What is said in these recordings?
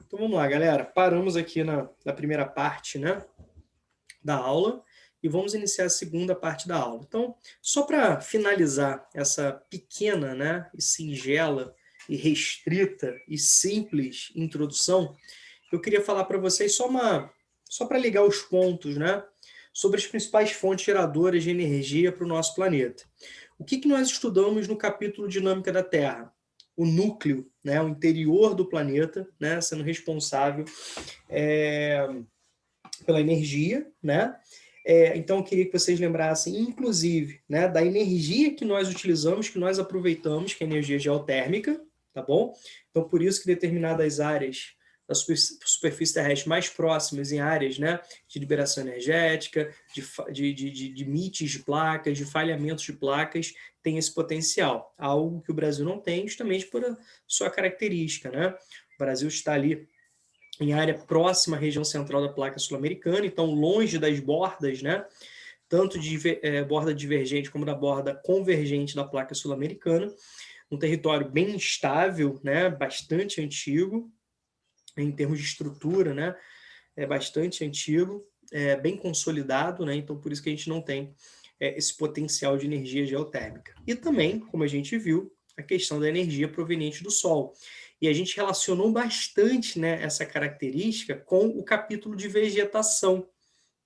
Então vamos lá, galera. Paramos aqui na primeira parte, né, da aula e vamos iniciar a segunda parte da aula. Então, só para finalizar essa pequena, né, e singela e restrita e simples introdução, eu queria falar para vocês só para ligar os pontos, né, sobre as principais fontes geradoras de energia para o nosso planeta. O que nós estudamos no capítulo Dinâmica da Terra? O núcleo, né, o interior do planeta, né, sendo responsável pela energia, né? Então eu queria que vocês lembrassem, inclusive, né, da energia que nós utilizamos, que nós aproveitamos, que é a energia geotérmica, tá bom? Então por isso que determinadas áreas da superfície terrestre mais próximas, em áreas, né, de liberação energética, de mites de placas, de falhamentos de placas, tem esse potencial. Algo que o Brasil não tem, justamente por sua característica, né? O Brasil está ali em área próxima à região central da placa sul-americana, então longe das bordas, né, tanto de borda divergente como da borda convergente da placa sul-americana, um território bem estável, né, bastante antigo, em termos de estrutura, né, é bastante antigo, bem consolidado, né, então por isso que a gente não tem esse potencial de energia geotérmica. E também, como a gente viu, a questão da energia proveniente do Sol. E a gente relacionou bastante, né, essa característica com o capítulo de vegetação,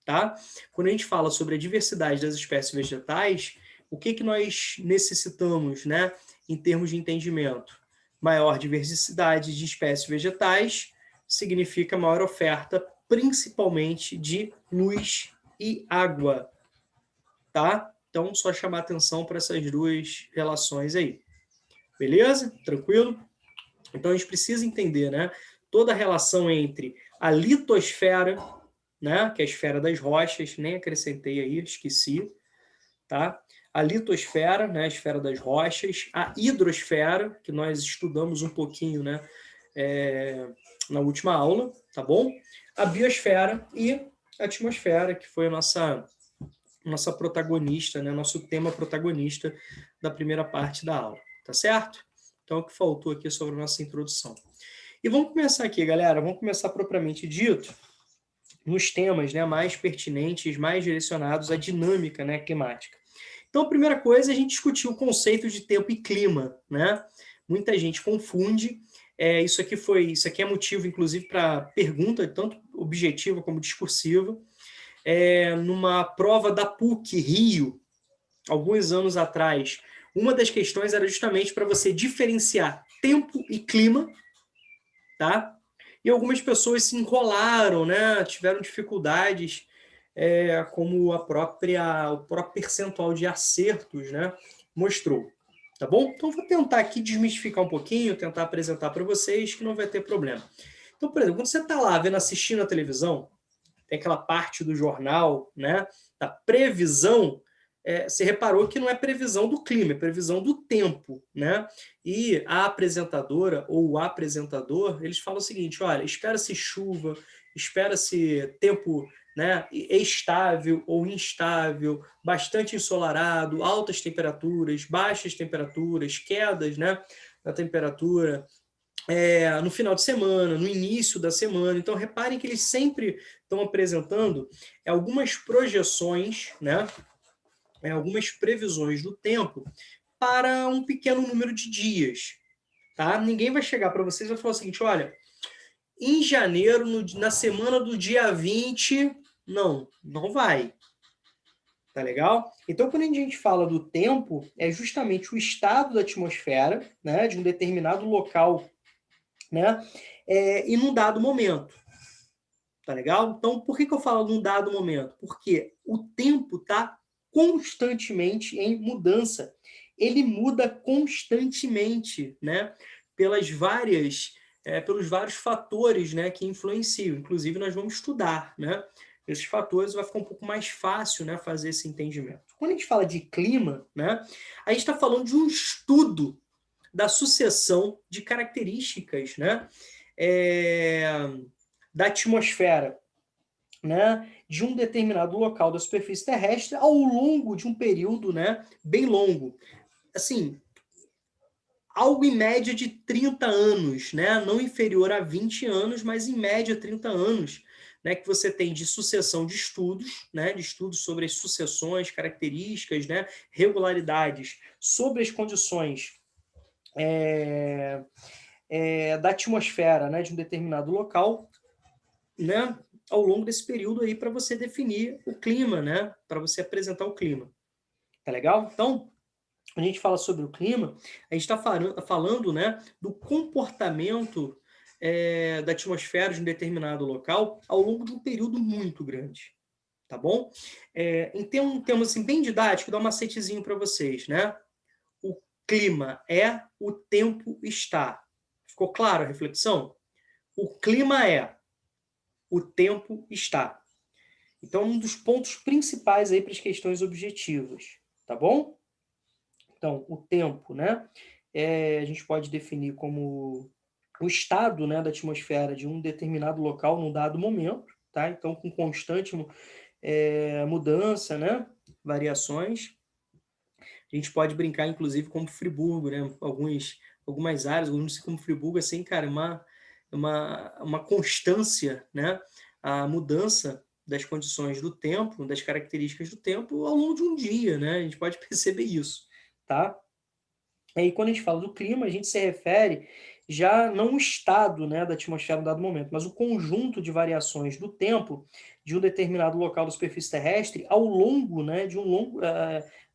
tá? Quando a gente fala sobre a diversidade das espécies vegetais, o que nós necessitamos, né, em termos de entendimento? Maior diversidade de espécies vegetais significa maior oferta, principalmente de luz e água, tá? Então, só chamar atenção para essas duas relações aí. Beleza? Tranquilo? Então, a gente precisa entender, né, toda a relação entre a litosfera, né, que é a esfera das rochas, nem acrescentei aí, esqueci, tá? A litosfera, né, a esfera das rochas, a hidrosfera, que nós estudamos um pouquinho, né, na última aula, tá bom? A biosfera e a atmosfera, que foi a nossa protagonista, né, nosso tema protagonista da primeira parte da aula, tá certo? Então, é o que faltou aqui sobre a nossa introdução. E vamos começar aqui, galera, vamos começar propriamente dito nos temas, né, mais pertinentes, mais direcionados à dinâmica, né, climática. Então, a primeira coisa é a gente discutir o conceito de tempo e clima, né? Muita gente confunde. Isso aqui é motivo, inclusive, para pergunta, tanto objetiva como discursiva. Numa prova da PUC Rio, alguns anos atrás, uma das questões era justamente para você diferenciar tempo e clima, tá? E algumas pessoas se enrolaram, né? Tiveram dificuldades, como o próprio percentual de acertos, né, mostrou. Tá bom? Então, vou tentar aqui desmistificar um pouquinho, tentar apresentar para vocês que não vai ter problema. Então, por exemplo, quando você está lá assistindo a televisão, tem aquela parte do jornal, né, da previsão, você reparou que não é previsão do clima, é previsão do tempo, né? E a apresentadora ou o apresentador, eles falam o seguinte, olha, espera-se chuva, espera-se tempo, né, estável ou instável, bastante ensolarado, altas temperaturas, baixas temperaturas, quedas, né, da temperatura, no final de semana, no início da semana. Então, reparem que eles sempre estão apresentando algumas projeções, né, algumas previsões do tempo para um pequeno número de dias. Tá? Ninguém vai chegar para vocês e vai falar o seguinte, olha, em janeiro, na semana do dia 20, não vai. Tá legal? Então, quando a gente fala do tempo, é justamente o estado da atmosfera, né, de um determinado local, né, e num dado momento. Tá legal? Então, por que eu falo num dado momento? Porque o tempo está constantemente em mudança. Ele muda constantemente, né? Pelos vários fatores, né, que influenciam. Inclusive, nós vamos estudar, né? Esses fatores vai ficar um pouco mais fácil, né, fazer esse entendimento. Quando a gente fala de clima, né, a gente está falando de um estudo da sucessão de características, né, da atmosfera, né, de um determinado local da superfície terrestre ao longo de um período, né, bem longo. Assim, algo em média de 30 anos, né? Não inferior a 20 anos, mas em média 30 anos, né? Que você tem de sucessão de estudos, né? De estudos sobre as sucessões, características, né? Regularidades, sobre as condições da atmosfera, né? De um determinado local, né? Ao longo desse período aí para você definir o clima, né? Para você apresentar o clima. Tá legal? Então, quando a gente fala sobre o clima, a gente está falando, né, do comportamento da atmosfera de um determinado local ao longo de um período muito grande, tá bom? Em termos assim, bem didático, dá um macetezinho para vocês, né? O clima é, o tempo está. Ficou claro a reflexão? O clima é, o tempo está. Então, um dos pontos principais aí para as questões objetivas, tá bom? Então, o tempo, né? A gente pode definir como o estado, né, da atmosfera de um determinado local num dado momento, tá? Então, com constante mudança, né? Variações. A gente pode brincar, inclusive, como Friburgo, né? Algumas áreas, alguns como Friburgo, assim, cara, uma constância, né? A mudança das condições do tempo, das características do tempo ao longo de um dia, né? A gente pode perceber isso, tá? Aí, quando a gente fala do clima, a gente se refere já não o estado, né, da atmosfera em dado momento, mas o conjunto de variações do tempo de um determinado local da superfície terrestre ao longo, né,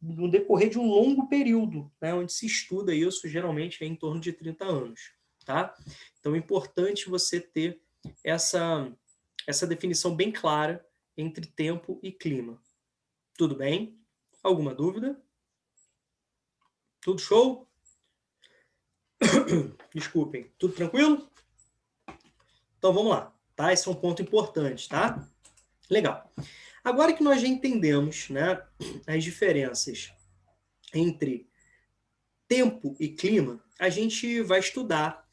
no decorrer de um longo período, né, onde se estuda isso geralmente em torno de 30 anos, tá? Então é importante você ter essa definição bem clara entre tempo e clima. Tudo bem? Alguma dúvida? Tudo show? Desculpem, tudo tranquilo? Então vamos lá, tá? Esse é um ponto importante, tá? Legal. Agora que nós já entendemos, né, as diferenças entre tempo e clima, a gente vai estudar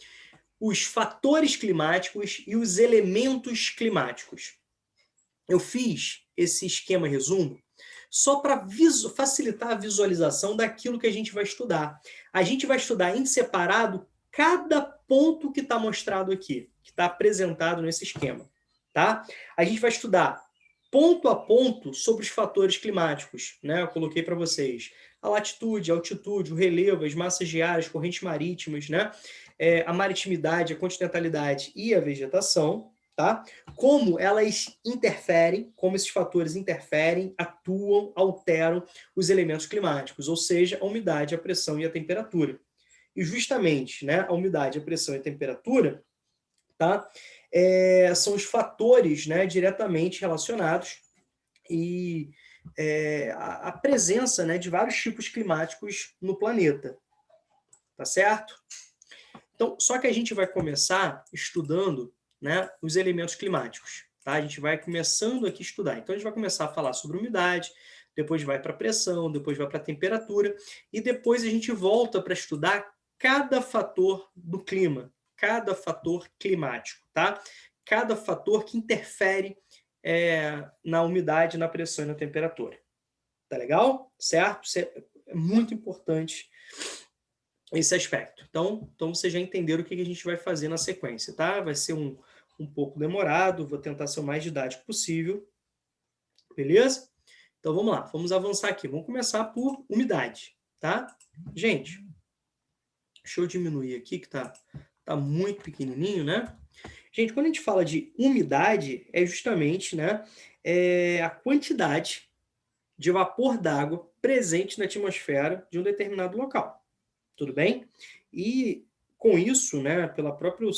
os fatores climáticos e os elementos climáticos. Eu fiz esse esquema resumo só para facilitar a visualização daquilo que a gente vai estudar. A gente vai estudar em separado cada ponto que está mostrado aqui, que está apresentado nesse esquema. Tá? A gente vai estudar ponto a ponto sobre os fatores climáticos. Né? Eu coloquei para vocês a latitude, a altitude, o relevo, as massas de ar, as correntes marítimas, né? A maritimidade, a continentalidade e a vegetação. Tá? Como elas interferem, como esses fatores interferem, atuam, alteram os elementos climáticos, ou seja, a umidade, a pressão e a temperatura. E justamente, né, a umidade, a pressão e a temperatura, tá, são os fatores, né, diretamente relacionados e a presença, né, de vários tipos climáticos no planeta. Tá certo? Então, só que a gente vai começar estudando, né, os elementos climáticos. Tá? A gente vai começando aqui a estudar. Então, a gente vai começar a falar sobre umidade, depois vai para a pressão, depois vai para a temperatura, e depois a gente volta para estudar cada fator do clima, cada fator climático, tá? Cada fator que interfere na umidade, na pressão e na temperatura. Tá legal? Certo? Isso é muito importante esse aspecto. Então vocês já entenderam o que a gente vai fazer na sequência, tá? Vai ser um pouco demorado, vou tentar ser o mais didático possível, beleza? Então vamos lá, vamos avançar aqui. Vamos começar por umidade, tá? Gente, deixa eu diminuir aqui que tá muito pequenininho, né? Gente, quando a gente fala de umidade, é justamente, né, a quantidade de vapor d'água presente na atmosfera de um determinado local. Tudo bem? E com isso, né, pelo próprio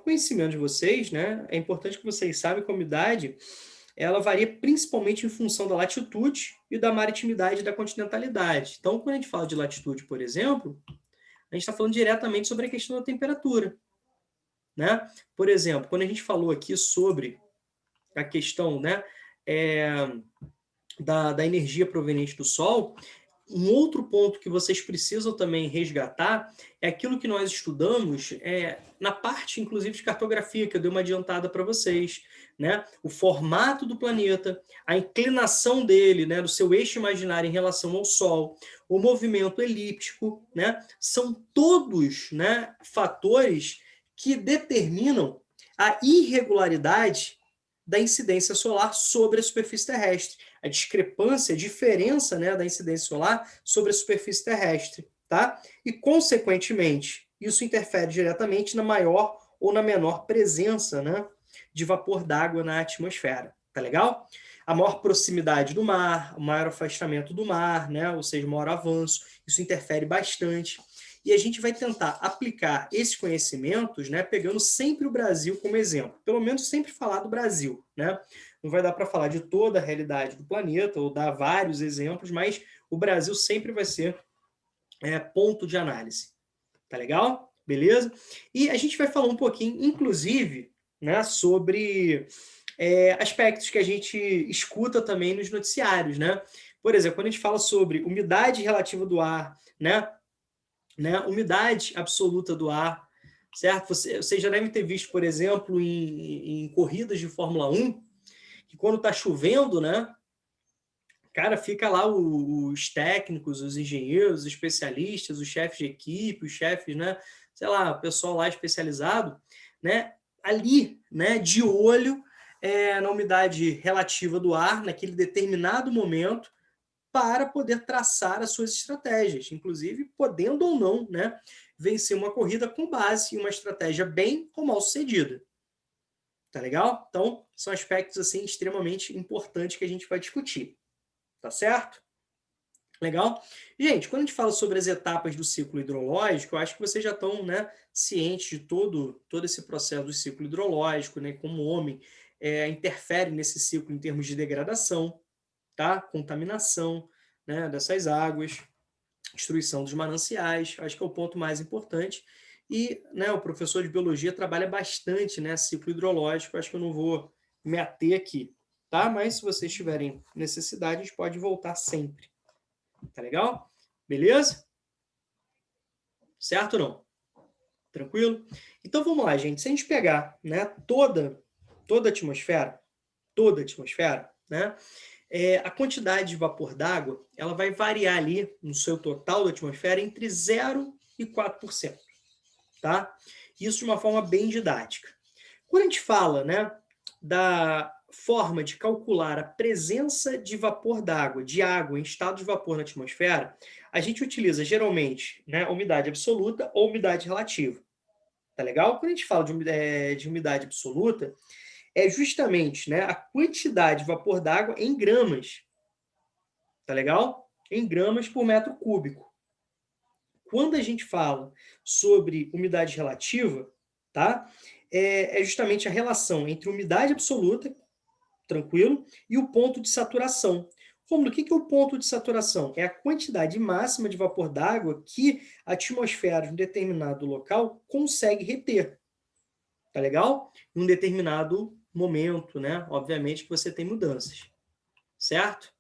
conhecimento de vocês, né, é importante que vocês saibam que a umidade ela varia principalmente em função da latitude e da maritimidade e da continentalidade. Então, quando a gente fala de latitude, por exemplo, a gente está falando diretamente sobre a questão da temperatura. Né? Por exemplo, quando a gente falou aqui sobre a questão, né, da energia proveniente do Sol, Um outro ponto que vocês precisam também resgatar é aquilo que nós estudamos na parte, inclusive, de cartografia, que eu dei uma adiantada para vocês, né? O formato do planeta, a inclinação dele, né, do seu eixo imaginário em relação ao Sol, o movimento elíptico, né? São todos, né, fatores que determinam a irregularidade da incidência solar sobre a superfície terrestre. A discrepância, a diferença, né, da incidência solar sobre a superfície terrestre. Tá? E, consequentemente, isso interfere diretamente na maior ou na menor presença, né, de vapor d'água na atmosfera. Tá legal? A maior proximidade do mar, o maior afastamento do mar, né, ou seja, o maior avanço, isso interfere bastante. E a gente vai tentar aplicar esses conhecimentos, né, pegando sempre o Brasil como exemplo. Pelo menos sempre falar do Brasil, né? Não vai dar para falar de toda a realidade do planeta ou dar vários exemplos, mas o Brasil sempre vai ser ponto de análise. Tá legal? Beleza? E a gente vai falar um pouquinho, inclusive, né, sobre aspectos que a gente escuta também nos noticiários, né? Por exemplo, quando a gente fala sobre umidade relativa do ar, né, umidade absoluta do ar, certo? Vocês já devem ter visto, por exemplo, em corridas de Fórmula 1, que quando está chovendo, né, cara, fica lá os técnicos, os engenheiros, os especialistas, os chefes de equipe, os chefes, né, sei lá, o pessoal lá especializado, né, ali, né, de olho na umidade relativa do ar, naquele determinado momento, para poder traçar as suas estratégias, inclusive podendo ou não, né, vencer uma corrida com base em uma estratégia bem ou mal sucedida. Tá legal? Então, são aspectos assim extremamente importantes que a gente vai discutir. Tá certo? Legal? Gente, quando a gente fala sobre as etapas do ciclo hidrológico, eu acho que vocês já estão, né, cientes de todo esse processo do ciclo hidrológico, né, como o homem interfere nesse ciclo em termos de degradação, tá? Contaminação, né, dessas águas, destruição dos mananciais, acho que é o ponto mais importante. E, né, o professor de biologia trabalha bastante, né, ciclo hidrológico, acho que eu não vou me ater aqui, tá? Mas se vocês tiverem necessidade, a gente pode voltar sempre. Tá legal? Beleza? Certo ou não? Tranquilo? Então vamos lá, gente. Se a gente pegar, né, toda a atmosfera, né, a quantidade de vapor d'água ela vai variar ali no seu total da atmosfera entre 0 e 4%. Tá? Isso de uma forma bem didática. Quando a gente fala, né, da forma de calcular a presença de vapor d'água, de água em estado de vapor na atmosfera, a gente utiliza geralmente, né, umidade absoluta ou umidade relativa. Tá legal? Quando a gente fala de umidade absoluta, é justamente, né, a quantidade de vapor d'água em gramas. Tá legal? Em gramas por metro cúbico. Quando a gente fala sobre umidade relativa, tá? É justamente a relação entre umidade absoluta, tranquilo, e o ponto de saturação. Como, o que é o ponto de saturação? É a quantidade máxima de vapor d'água que a atmosfera de um determinado local consegue reter. Tá legal? Em um determinado momento, né? Obviamente que você tem mudanças. Certo?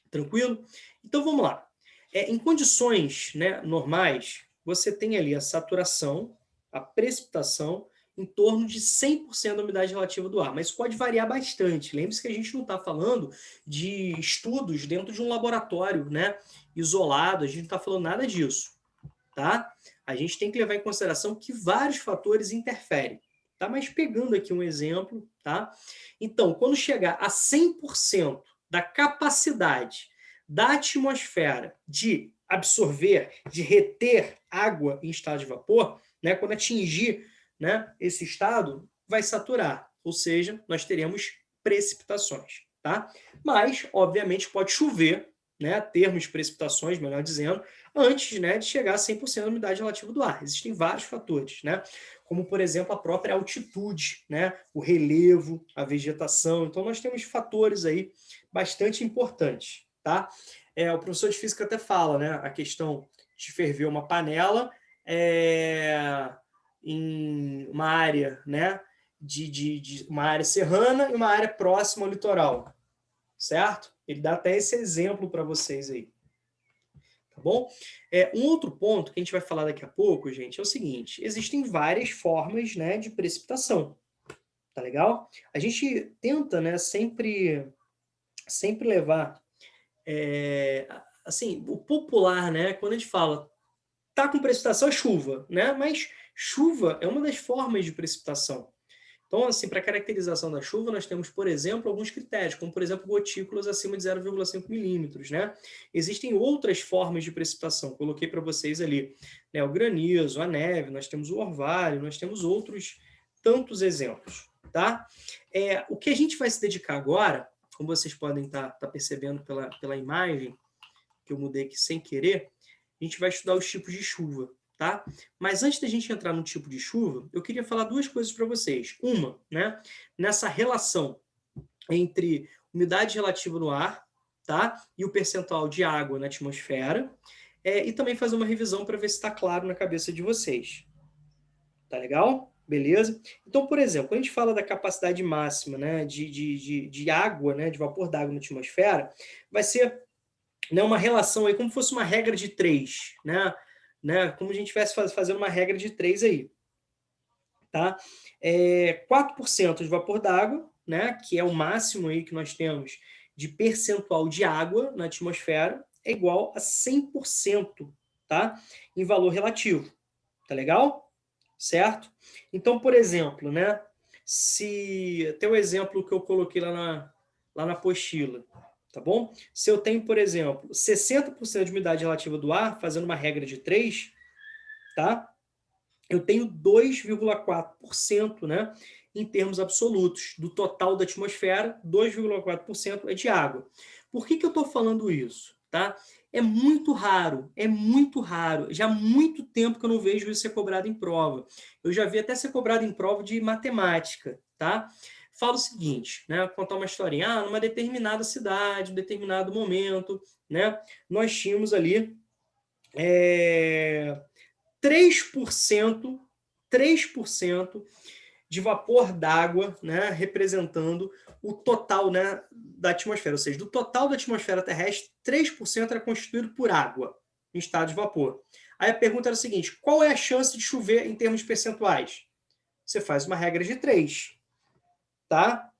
Tranquilo? Então vamos lá. Em condições, né, normais, você tem ali a saturação, a precipitação, em torno de 100% da umidade relativa do ar, mas pode variar bastante. Lembre-se que a gente não está falando de estudos dentro de um laboratório, né, isolado, a gente não está falando nada disso. Tá? A gente tem que levar em consideração que vários fatores interferem. Tá? Mas pegando aqui um exemplo, tá? Então, quando chegar a 100% da capacidade da atmosfera de absorver, de reter água em estado de vapor, né, quando atingir, né, esse estado, vai saturar, ou seja, nós teremos precipitações. Tá? Mas, obviamente, pode chover, né, termos precipitações, melhor dizendo, antes, né, de chegar a 100% da umidade relativa do ar. Existem vários fatores, né, como, por exemplo, a própria altitude, né, o relevo, a vegetação. Então, nós temos fatores aí bastante importantes. Tá? O professor de física até fala, né, a questão de ferver uma panela em uma área, né, de uma área serrana e uma área próxima ao litoral, certo? Ele dá até esse exemplo para vocês aí. tá bom? Um outro ponto que a gente vai falar daqui a pouco, gente, é o seguinte, existem várias formas, né, de precipitação, tá legal? A gente tenta, né, sempre levar, assim, o popular, né, quando a gente fala, tá com precipitação é chuva, né, mas chuva é uma das formas de precipitação. Então, assim, para caracterização da chuva, nós temos, por exemplo, alguns critérios, como, por exemplo, gotículas acima de 0,5 milímetros, né? Existem outras formas de precipitação, coloquei para vocês ali, né? O granizo, a neve, nós temos o orvalho, nós temos outros tantos exemplos, tá? O que a gente vai se dedicar agora, como vocês podem estar percebendo pela imagem, que eu mudei aqui sem querer, a gente vai estudar os tipos de chuva, tá? Mas antes da gente entrar no tipo de chuva, eu queria falar duas coisas para vocês. Uma, né, nessa relação entre umidade relativa no ar, tá? E o percentual de água na atmosfera, e também fazer uma revisão para ver se está claro na cabeça de vocês. Tá legal? Beleza? Então, por exemplo, quando a gente fala da capacidade máxima, né, de água, né, de vapor d'água na atmosfera, vai ser, né, uma relação aí, como fosse uma regra de 3, né, como a gente estivesse fazendo uma regra de 3 aí, tá? 4% de vapor d'água, né, que é o máximo aí que nós temos de percentual de água na atmosfera, é igual a 100%, tá? Em valor relativo, tá legal? Certo? Então, por exemplo, né, se tem o exemplo que eu coloquei lá na apostila, tá bom? Se eu tenho, por exemplo, 60% de umidade relativa do ar, fazendo uma regra de 3, tá? Eu tenho 2,4%, né, em termos absolutos. Do total da atmosfera, 2,4% é de água. Por que eu estou falando isso? Tá? É muito raro. Já há muito tempo que eu não vejo isso ser cobrado em prova. Eu já vi até ser cobrado em prova de matemática. Tá? Fala o seguinte, né, contar uma historinha. Numa determinada cidade, em determinado momento, né, nós tínhamos ali 3%, 3% de vapor d'água, né, representando o total, né, da atmosfera. Ou seja, do total da atmosfera terrestre, 3% era constituído por água em estado de vapor. Aí a pergunta era a seguinte: qual é a chance de chover em termos percentuais? Você faz uma regra de 3, tá?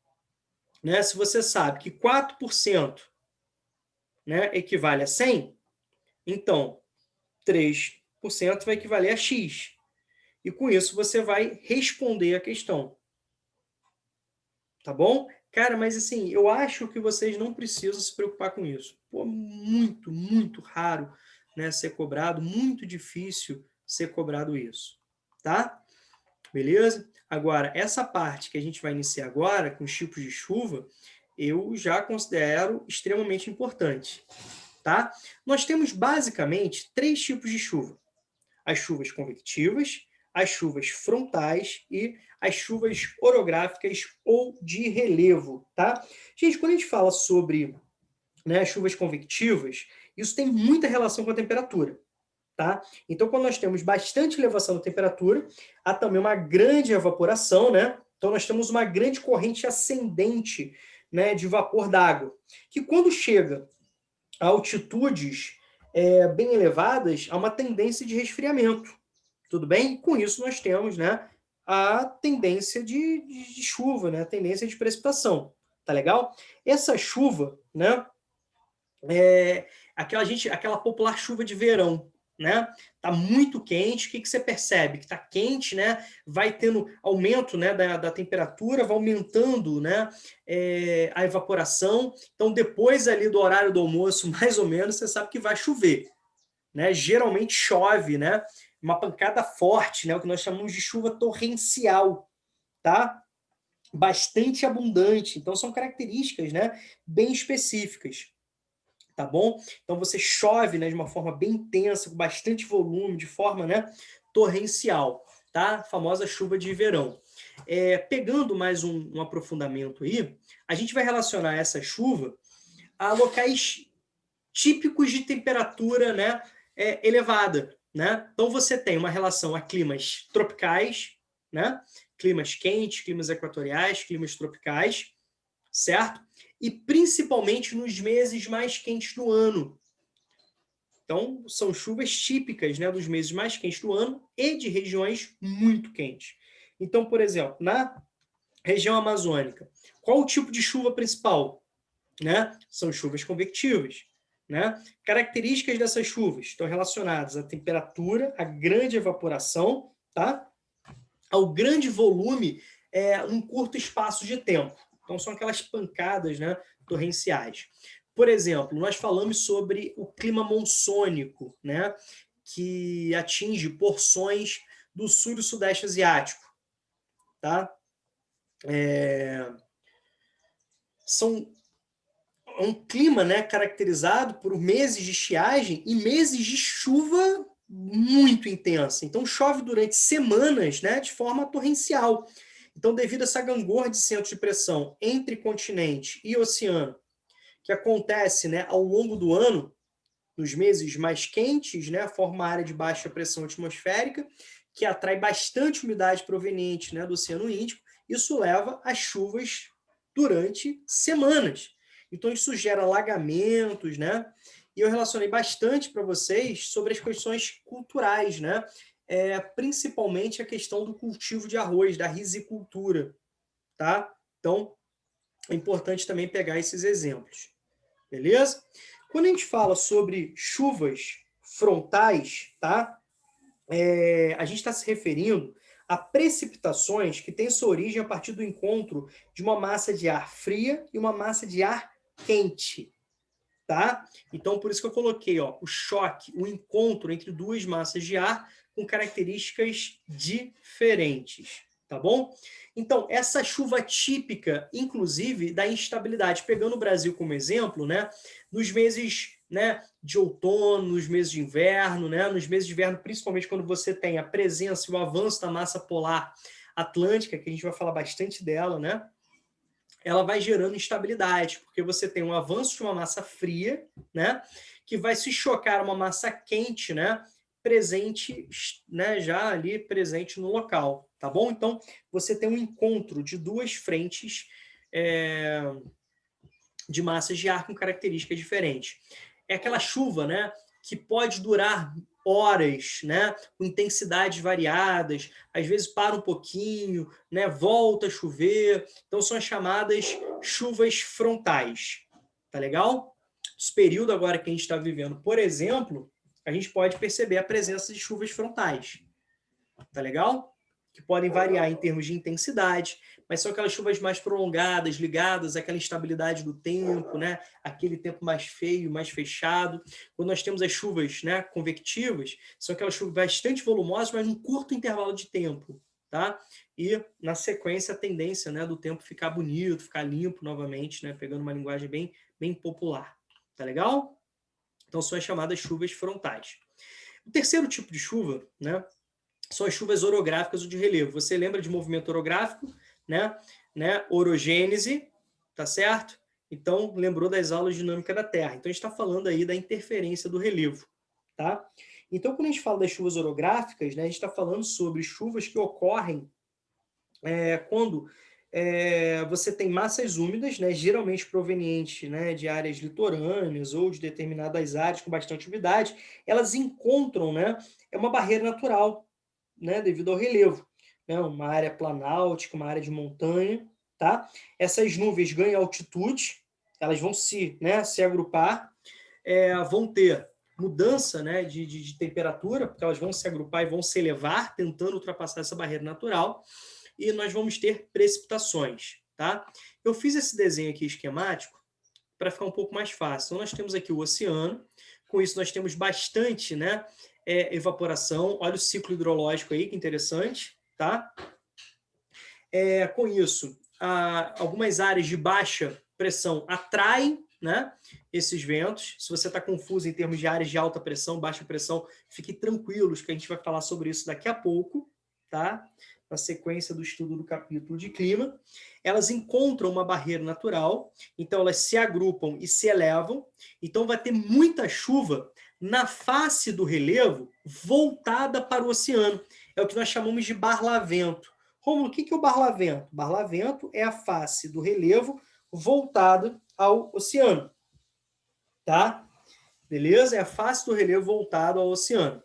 Né? Se você sabe que 4%, né, equivale a 100, então 3% vai equivaler a X. E com isso você vai responder a questão. Tá bom? Cara, mas assim, eu acho que vocês não precisam se preocupar com isso. Pô, muito raro, né, ser cobrado, muito difícil ser cobrado isso. Tá? Beleza? Agora, essa parte que a gente vai iniciar agora, com os tipos de chuva, eu já considero extremamente importante. Tá? Nós temos basicamente 3 tipos de chuva: as chuvas convectivas, as chuvas frontais e as chuvas orográficas ou de relevo, tá? Gente, quando a gente fala sobre, né, as chuvas convectivas, isso tem muita relação com a temperatura, tá? Então, quando nós temos bastante elevação da temperatura, há também uma grande evaporação, né? Então, nós temos uma grande corrente ascendente, né, de vapor d'água, que quando chega a altitudes bem elevadas, há uma tendência de resfriamento. Tudo bem? Com isso nós temos, né, a tendência de chuva, né, a tendência de precipitação. Tá legal? Essa chuva, né, aquela popular chuva de verão, né? Tá muito quente, o que você percebe? Que tá quente, né? Vai tendo aumento, né, da temperatura, vai aumentando, né, a evaporação. Então, depois ali do horário do almoço, mais ou menos, você sabe que vai chover, né? Geralmente chove, né? Uma pancada forte, né? O que nós chamamos de chuva torrencial, tá? Bastante abundante. Então, são características, né, bem específicas. Tá bom? Então você chove, né, de uma forma bem intensa, com bastante volume, de forma, né, torrencial, tá? A famosa chuva de verão. Pegando mais um aprofundamento aí, a gente vai relacionar essa chuva a locais típicos de temperatura, né, elevada, né? Então você tem uma relação a climas tropicais, né? Climas quentes, climas equatoriais, climas tropicais, certo? E principalmente nos meses mais quentes do ano. Então, são chuvas típicas, né, dos meses mais quentes do ano e de regiões muito quentes. Então, por exemplo, na região amazônica, qual o tipo de chuva principal? Né? São chuvas convectivas. Né? Características dessas chuvas estão relacionadas à temperatura, à grande evaporação, tá? Ao grande volume num curto espaço de tempo. Então, são aquelas pancadas, né, torrenciais. Por exemplo, nós falamos sobre o clima monsônico, né, que atinge porções do sul e sudeste asiático. Tá? São um clima, né, caracterizado por meses de estiagem e meses de chuva muito intensa. Então, chove durante semanas, né, de forma torrencial. Então, devido a essa gangorra de centro de pressão entre continente e oceano, que acontece, né, ao longo do ano, nos meses mais quentes, né, forma uma área de baixa pressão atmosférica, que atrai bastante umidade proveniente, né, do Oceano Índico. Isso leva a chuvas durante semanas. Então, isso gera alagamentos, né? E eu relacionei bastante para vocês sobre as questões culturais, né? Principalmente a questão do cultivo de arroz, da rizicultura, tá? Então, é importante também pegar esses exemplos, beleza? Quando a gente fala sobre chuvas frontais, tá? A gente está se referindo a precipitações que têm sua origem a partir do encontro de uma massa de ar fria e uma massa de ar quente, tá? Então, por isso que eu coloquei, ó, o choque, o encontro entre duas massas de ar com características diferentes, tá bom? Então, essa chuva típica, inclusive, da instabilidade, pegando o Brasil como exemplo, né, nos meses, né, de outono, nos meses de inverno, né, nos meses de inverno, principalmente quando você tem a presença e o avanço da massa polar atlântica, que a gente vai falar bastante dela, né, ela vai gerando instabilidade, porque você tem um avanço de uma massa fria, né, que vai se chocar uma massa quente, né, presente, né, já ali presente no local, tá bom? Então, você tem um encontro de duas frentes de massas de ar com características diferentes. É aquela chuva, né, que pode durar horas, né, com intensidades variadas, às vezes para um pouquinho, né, volta a chover. Então são as chamadas chuvas frontais. Tá legal? Esse período agora que a gente está vivendo, por exemplo, a gente pode perceber a presença de chuvas frontais. Tá legal? Que podem variar em termos de intensidade, mas são aquelas chuvas mais prolongadas, ligadas àquela instabilidade do tempo, né? Aquele tempo mais feio, mais fechado. Quando nós temos as chuvas, né, convectivas, são aquelas chuvas bastante volumosas, mas num curto intervalo de tempo, tá? E na sequência a tendência, né, do tempo ficar bonito, ficar limpo novamente, né, pegando uma linguagem bem popular. Tá legal? Então são as chamadas chuvas frontais. O terceiro tipo de chuva, né, são as chuvas orográficas ou de relevo. Você lembra de movimento orográfico, né? Orogênese, tá certo? Então, lembrou das aulas de dinâmica da Terra. Então, a gente está falando aí da interferência do relevo, tá? Então, quando a gente fala das chuvas orográficas, né, a gente está falando sobre chuvas que ocorrem quando você tem massas úmidas, né, geralmente provenientes, né, de áreas litorâneas ou de determinadas áreas com bastante umidade, elas encontram, né, uma barreira natural, né, devido ao relevo, né, uma área planáltica, uma área de montanha, tá? Essas nuvens ganham altitude, elas vão se agrupar, vão ter mudança, né, de temperatura, porque elas vão se agrupar e vão se elevar, tentando ultrapassar essa barreira natural, e nós vamos ter precipitações, tá? Eu fiz esse desenho aqui esquemático para ficar um pouco mais fácil. Então, nós temos aqui o oceano, com isso nós temos bastante, né, evaporação. Olha o ciclo hidrológico aí, que interessante, tá? Com isso, algumas áreas de baixa pressão atraem, né, esses ventos. Se você está confuso em termos de áreas de alta pressão, baixa pressão, fiquem tranquilos que a gente vai falar sobre isso daqui a pouco, tá? Na sequência do estudo do capítulo de clima. Elas encontram uma barreira natural, então elas se agrupam e se elevam, então vai ter muita chuva na face do relevo voltada para o oceano. É o que nós chamamos de barlavento. Rômulo, o que é o barlavento? Barlavento é a face do relevo voltada ao oceano, tá? Beleza? É a face do relevo voltado ao oceano.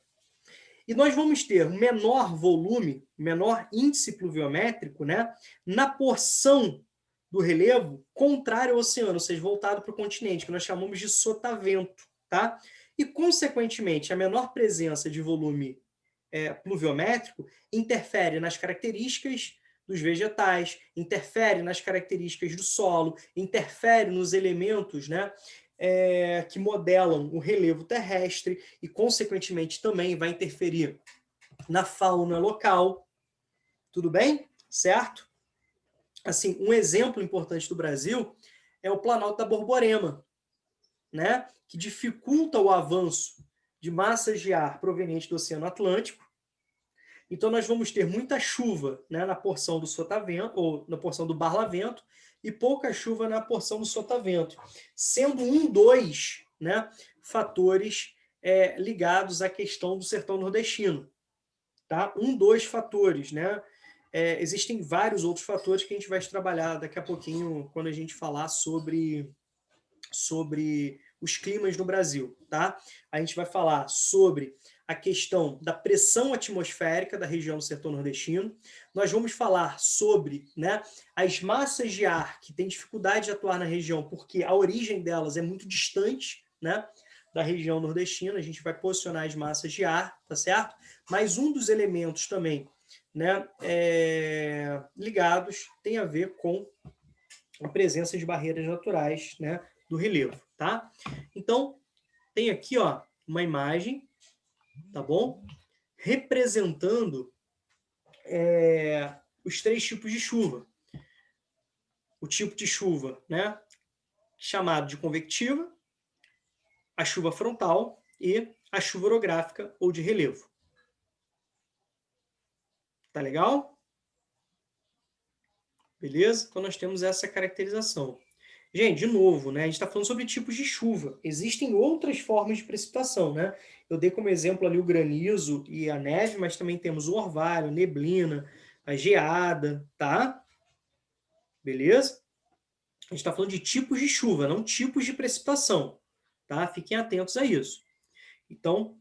E nós vamos ter um menor volume, menor índice pluviométrico, né, na porção do relevo contrário ao oceano, ou seja, voltado para o continente, que nós chamamos de sotavento, tá? E, consequentemente, a menor presença de volume pluviométrico interfere nas características dos vegetais, interfere nas características do solo, interfere nos elementos, né, que modelam o relevo terrestre e, consequentemente, também vai interferir na fauna local. Tudo bem? Certo? Assim, um exemplo importante do Brasil é o Planalto da Borborema, né, que dificulta o avanço de massas de ar provenientes do Oceano Atlântico. Então, nós vamos ter muita chuva, né, na porção do sotavento, ou na porção do barlavento, e pouca chuva na porção do sotavento, sendo dois, né, fatores ligados à questão do sertão nordestino. Tá? Dois fatores. Né? Existem vários outros fatores que a gente vai trabalhar daqui a pouquinho, quando a gente falar sobre os climas no Brasil. Tá? A gente vai falar sobre a questão da pressão atmosférica da região do sertão nordestino. Nós vamos falar sobre, né, as massas de ar que têm dificuldade de atuar na região, porque a origem delas é muito distante, né, da região nordestina. A gente vai posicionar as massas de ar, tá certo? Mas um dos elementos também, né, ligados tem a ver com a presença de barreiras naturais, né, do relevo, tá? Então, tem aqui, ó, uma imagem, tá bom? Representando os três tipos de chuva. O tipo de chuva, né, chamado de convectiva, a chuva frontal e a chuva orográfica ou de relevo. Tá legal? Beleza? Então nós temos essa caracterização. Gente, de novo, né, a gente está falando sobre tipos de chuva. Existem outras formas de precipitação, né? Eu dei como exemplo ali o granizo e a neve, mas também temos o orvalho, neblina, a geada, tá? Beleza? A gente está falando de tipos de chuva, não tipos de precipitação, tá? Fiquem atentos a isso. Então,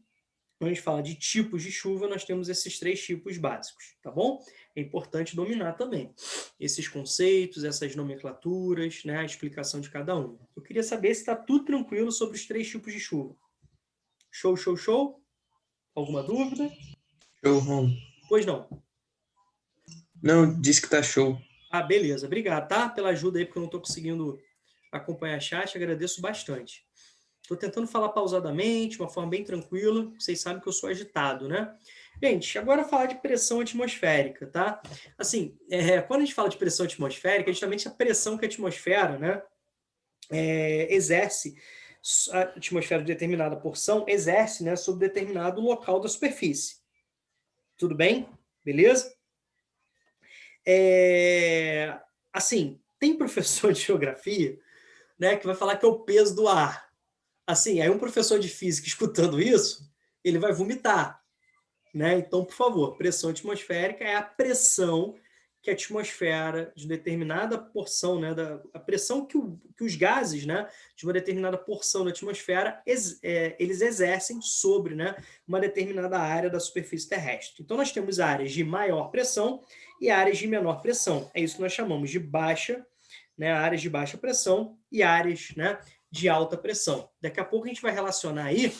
quando a gente fala de tipos de chuva, nós temos esses três tipos básicos, tá bom? É importante dominar também esses conceitos, essas nomenclaturas, né, a explicação de cada um. Eu queria saber se está tudo tranquilo sobre os três tipos de chuva. Show, show, show? Alguma dúvida? Show, Ron. Pois não. Não, disse que tá show. Ah, beleza. Obrigado, tá? Pela ajuda aí, porque eu não estou conseguindo acompanhar chat. Agradeço bastante. Estou tentando falar pausadamente, uma forma bem tranquila. Vocês sabem que eu sou agitado, né? Gente, agora falar de pressão atmosférica, tá? Assim, quando a gente fala de pressão atmosférica, é justamente a pressão que a atmosfera, né, exerce, a atmosfera de determinada porção exerce, né, sobre determinado local da superfície. Tudo bem? Beleza? Assim, tem professor de geografia, né, que vai falar que é o peso do ar. Assim, aí um professor de física escutando isso, ele vai vomitar, né? Então, por favor, pressão atmosférica é a pressão que a atmosfera de determinada porção, né, a pressão que os gases, né, de uma determinada porção da atmosfera, eles exercem sobre, né, uma determinada área da superfície terrestre. Então, nós temos áreas de maior pressão e áreas de menor pressão. É isso que nós chamamos de baixa, né, áreas de baixa pressão e áreas, né, de alta pressão. Daqui a pouco a gente vai relacionar aí,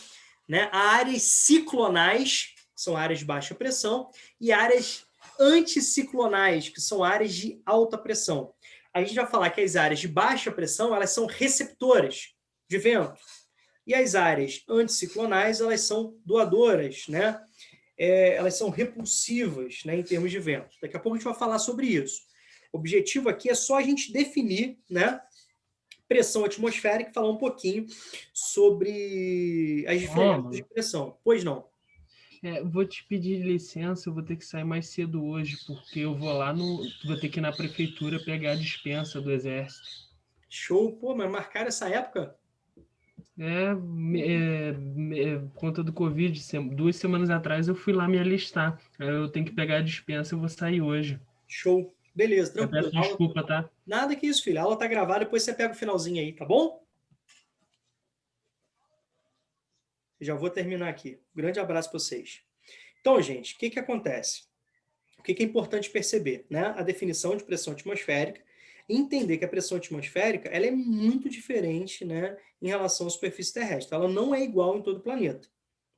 né, áreas ciclonais, que são áreas de baixa pressão, e áreas anticiclonais, que são áreas de alta pressão. A gente vai falar que as áreas de baixa pressão, elas são receptoras de vento, e as áreas anticiclonais, elas são doadoras, né? Elas são repulsivas, né, em termos de vento. Daqui a pouco a gente vai falar sobre isso. O objetivo aqui é só a gente definir, né, pressão atmosférica e falar um pouquinho sobre as diferenças de pressão. Pois não? Vou te pedir licença, eu vou ter que sair mais cedo hoje, porque eu vou lá vou ter que ir na prefeitura pegar a dispensa do exército. Show, pô, mas marcaram essa época? Conta do Covid, 2 semanas atrás eu fui lá me alistar. Eu tenho que pegar a dispensa, eu vou sair hoje. Show, beleza, tranquilo. Peço desculpa, tá? Nada que isso, filho. A aula tá gravada, depois você pega o finalzinho aí, tá bom? Já vou terminar aqui. Grande abraço para vocês. Então, gente, o que acontece? O que é importante perceber? Né? A definição de pressão atmosférica, entender que a pressão atmosférica ela é muito diferente, né, em relação à superfície terrestre. Ela não é igual em todo o planeta.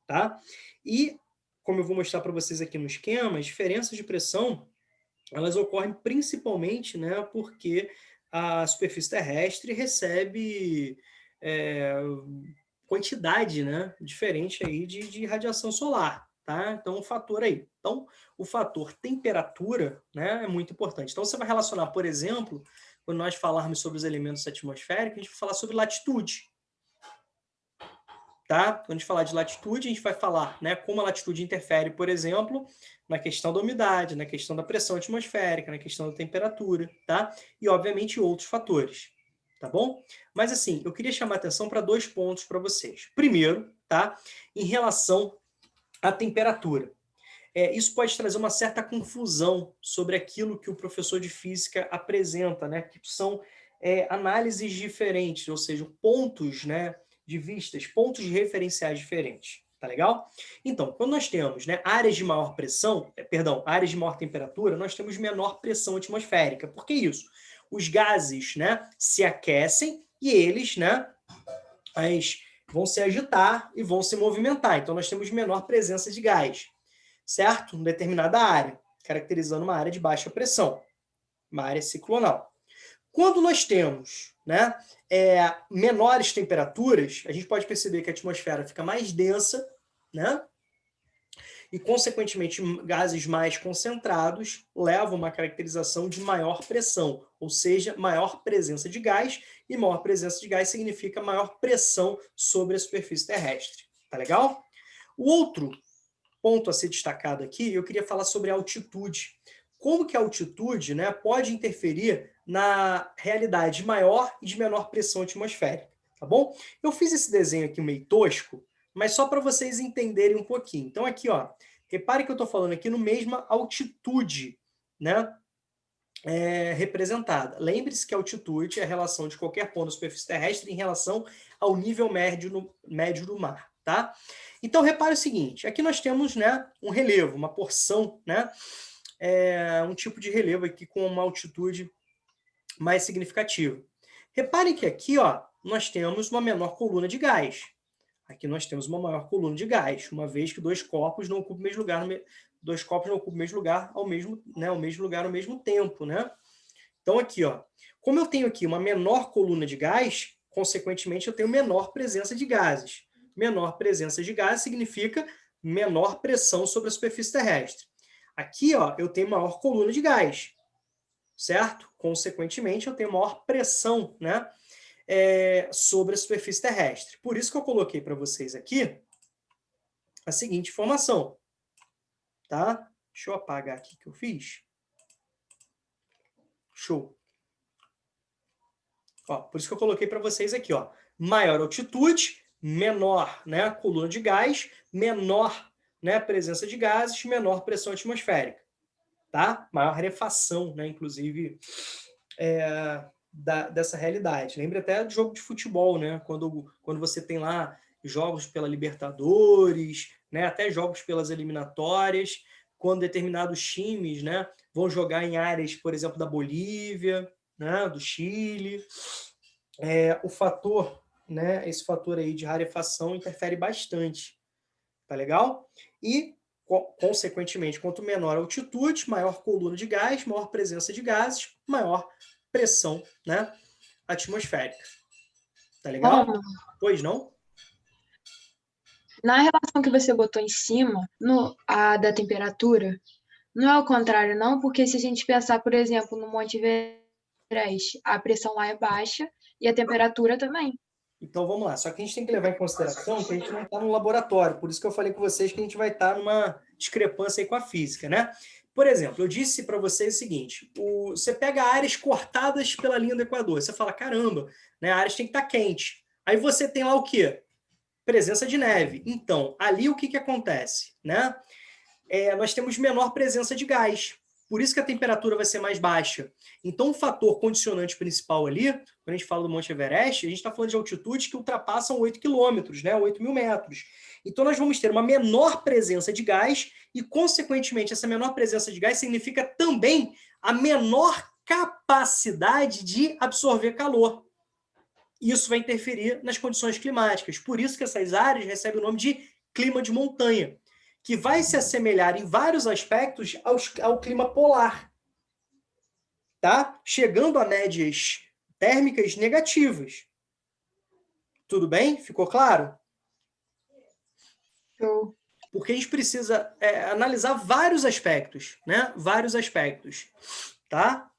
Tá? E, como eu vou mostrar para vocês aqui no esquema, as diferenças de pressão elas ocorrem principalmente, né, porque a superfície terrestre recebe quantidade, né, diferente aí de radiação solar, tá? Então, o fator aí. Então, o fator temperatura, né, é muito importante. Então, você vai relacionar, por exemplo, quando nós falarmos sobre os elementos atmosféricos, a gente vai falar sobre latitude. Tá? Quando a gente falar de latitude, a gente vai falar, né, como a latitude interfere, por exemplo, na questão da umidade, na questão da pressão atmosférica, na questão da temperatura, tá? E, obviamente, outros fatores, tá bom? Mas, assim, eu queria chamar a atenção para 2 pontos para vocês. Primeiro, tá? Em relação à temperatura. Isso pode trazer uma certa confusão sobre aquilo que o professor de física apresenta, né? Que são análises diferentes, ou seja, pontos, né, de vistas, pontos de referenciais diferentes. Tá legal? Então, quando nós temos, né, áreas de maior pressão, áreas de maior temperatura, nós temos menor pressão atmosférica. Por que isso? Os gases, né, se aquecem e eles, né, vão se agitar e vão se movimentar. Então, nós temos menor presença de gás, certo? Em determinada área, caracterizando uma área de baixa pressão, uma área ciclonal. Quando nós temos, né, menores temperaturas, a gente pode perceber que a atmosfera fica mais densa, né? E, consequentemente, gases mais concentrados levam uma caracterização de maior pressão, ou seja, maior presença de gás, e maior presença de gás significa maior pressão sobre a superfície terrestre. Tá legal? O outro ponto a ser destacado aqui, eu queria falar sobre a altitude. Como que a altitude, né, pode interferir na realidade de maior e de menor pressão atmosférica, tá bom? Eu fiz esse desenho aqui meio tosco, mas só para vocês entenderem um pouquinho. Então aqui, ó, repare que eu estou falando aqui no mesma altitude, né, representada. Lembre-se que a altitude é a relação de qualquer ponto da superfície terrestre em relação ao nível médio do mar, tá? Então, repare o seguinte, aqui nós temos, né, um relevo, uma porção, né, um tipo de relevo aqui com uma altitude mais significativa. Reparem que aqui, ó, nós temos uma menor coluna de gás. Aqui nós temos uma maior coluna de gás, uma vez que dois corpos não ocupam o mesmo lugar, ao mesmo tempo, né? Então aqui, ó, como eu tenho aqui uma menor coluna de gás, consequentemente eu tenho menor presença de gases. Menor presença de gases significa menor pressão sobre a superfície terrestre. Aqui, ó, eu tenho maior coluna de gás, certo? Consequentemente, eu tenho maior pressão, né, sobre a superfície terrestre. Por isso que eu coloquei para vocês aqui a seguinte informação, tá? Deixa eu apagar aqui que eu fiz. Show. Ó, por isso que eu coloquei para vocês aqui, ó, maior altitude, menor, né, coluna de gás, menor, né, presença de gases, menor pressão atmosférica, tá? Maior rarefação, né, inclusive, dessa realidade. Lembra até do jogo de futebol, né? Quando você tem lá jogos pela Libertadores, né? Até jogos pelas eliminatórias, quando determinados times, né, vão jogar em áreas, por exemplo, da Bolívia, né, do Chile. O fator, né, esse fator aí de rarefação interfere bastante. Tá legal? E, consequentemente, quanto menor a altitude, maior coluna de gás, maior presença de gases, maior pressão, né, atmosférica. Tá legal? Pois não? Na relação que você botou em cima, da temperatura, não é o contrário, não, porque se a gente pensar, por exemplo, no Monte Everest, a pressão lá é baixa e a temperatura também. Então vamos lá. Só que a gente tem que levar em consideração que a gente não está no laboratório. Por isso que eu falei com vocês que a gente vai estar numa discrepância aí com a física, né? Por exemplo, eu disse para vocês o seguinte: você pega áreas cortadas pela linha do Equador. Você fala, caramba, né, a área tem que estar quente. Aí você tem lá o quê? Presença de neve. Então, ali o que acontece, né? Nós temos menor presença de gás. Por isso que a temperatura vai ser mais baixa. Então, o fator condicionante principal ali, quando a gente fala do Monte Everest, a gente está falando de altitudes que ultrapassam 8 quilômetros, né? 8.000 metros. Então, nós vamos ter uma menor presença de gás e, consequentemente, essa menor presença de gás significa também a menor capacidade de absorver calor. Isso vai interferir nas condições climáticas. Por isso que essas áreas recebem o nome de clima de montanha, que vai se assemelhar em vários aspectos ao clima polar, tá? Chegando a médias térmicas negativas. Tudo bem? Ficou claro? Show. Porque a gente precisa analisar vários aspectos, né? Vários aspectos, tá?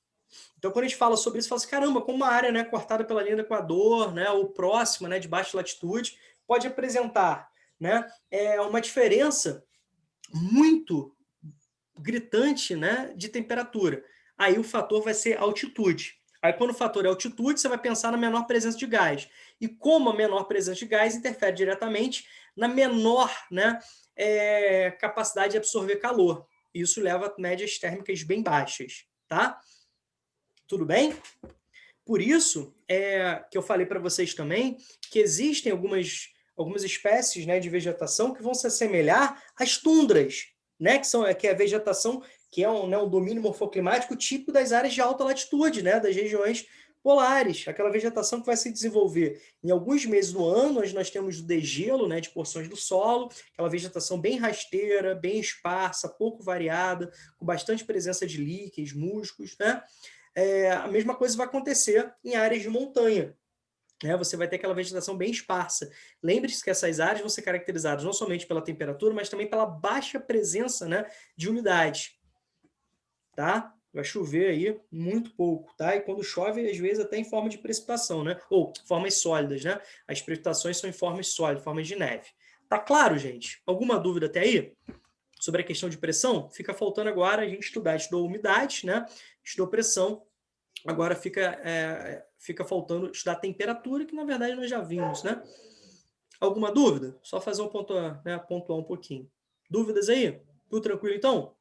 Então, quando a gente fala sobre isso, fala assim, caramba, como uma área, né, cortada pela linha do Equador, né, ou próxima, né, de baixa latitude, pode apresentar, né, uma diferença muito gritante, né, de temperatura. Aí o fator vai ser altitude. Aí quando o fator é altitude, você vai pensar na menor presença de gás. E como a menor presença de gás interfere diretamente na menor, né, capacidade de absorver calor. Isso leva a médias térmicas bem baixas, tá? Tudo bem? Por isso que eu falei para vocês também que existem algumas espécies, né, de vegetação que vão se assemelhar às tundras, né, que é a vegetação que é um domínio morfoclimático típico das áreas de alta latitude, né, das regiões polares, aquela vegetação que vai se desenvolver em alguns meses do ano, onde nós temos o degelo, né, de porções do solo, aquela vegetação bem rasteira, bem esparsa, pouco variada, com bastante presença de líquens, musgos, né? A mesma coisa vai acontecer em áreas de montanha. Né? Você vai ter aquela vegetação bem esparsa. Lembre-se que essas áreas vão ser caracterizadas não somente pela temperatura, mas também pela baixa presença, né, de umidade. Tá? Vai chover aí muito pouco, tá? E quando chove, às vezes até em forma de precipitação, né? Ou formas sólidas, né? As precipitações são em formas sólidas, formas de neve. Tá claro, gente? Alguma dúvida até aí? Sobre a questão de pressão? Fica faltando agora a gente estudar. Estudou umidade, né? Estudou pressão. Agora fica faltando estudar temperatura, que na verdade nós já vimos, né? Alguma dúvida? Só fazer pontuar um pouquinho. Dúvidas aí? Tudo tranquilo então?